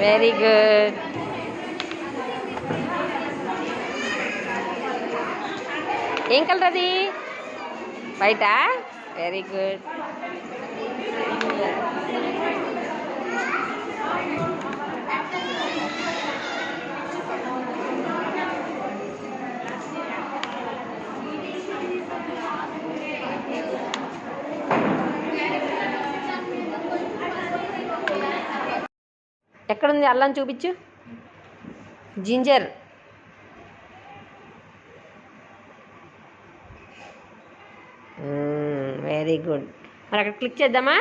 Very good. ఏం colour అది? వైటా? Very good. ఎక్కడుంది అల్లం చూపించు. జింజర్. Very good. మరి అక్కడ క్లిక్ చేద్దామా?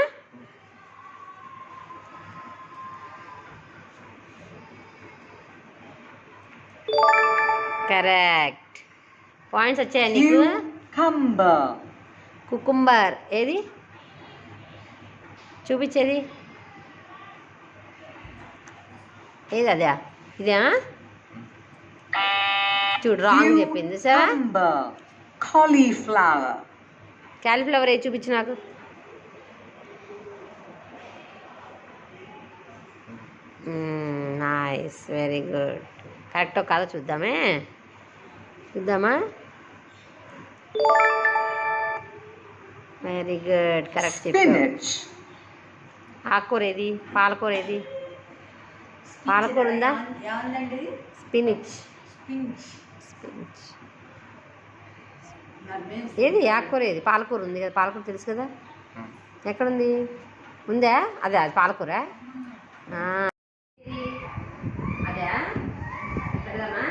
కరెక్ట్. పాయింట్స్ వచ్చాయా నీకు? కుకుంబర్ ఏది చూపించేది? ఏది అదే? ఇదే చూడు, రాంగ్ చెప్పింది సార్. క్యాలీఫ్లవర్ ఏది చూపించు నాకు. Nice, very good. కరెక్టో కాదో చూద్దామా? వెరీ గుడ్, కరెక్ట్ చెప్పు. ఆకుకూర ఏది? పాలకూర ఏది? పాలకూర ఉందా? స్పినిచ్. ఏది ఆకుకూర ఏది? పాలకూర ఉంది కదా, పాలకూర తెలుసు కదా. ఎక్కడుంది? ఉందా? అదే అది పాలకూర. అదే పెడదామా?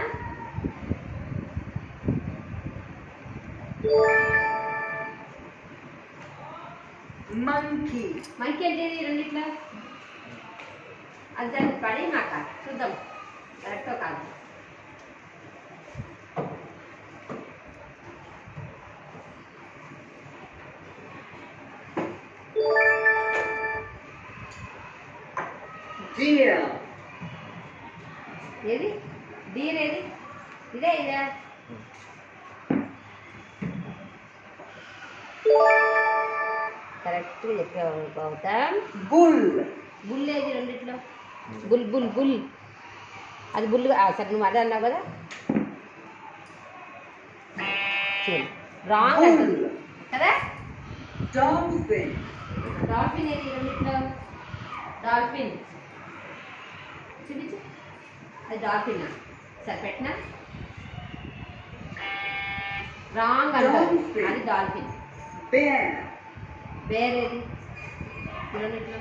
మంకీ అంటే రెండిట్లా అది దాన్ని పడి మాట చూద్దాం కరెక్టో కాదు. ఏది డీర్ ఏది? ఇదే కరెక్ట్గా చెప్పావు గౌతమ్. బుల్ ఏది రెండిట్లో? బుల్ అది బుల్. సరే నువ్వు అదే అన్నావు కదా. చూడు, రాంగ్ అంటుంది కదా. డాల్ఫిన్ ఏది రెండిట్లో? డాల్ఫిన్ చూపించు. అది డాల్ఫిన్. సరే పెట్టినా. రాంగ్ అంటుంది. అది డాల్ఫిన్. బేర్ ఏది రెండిట్లో?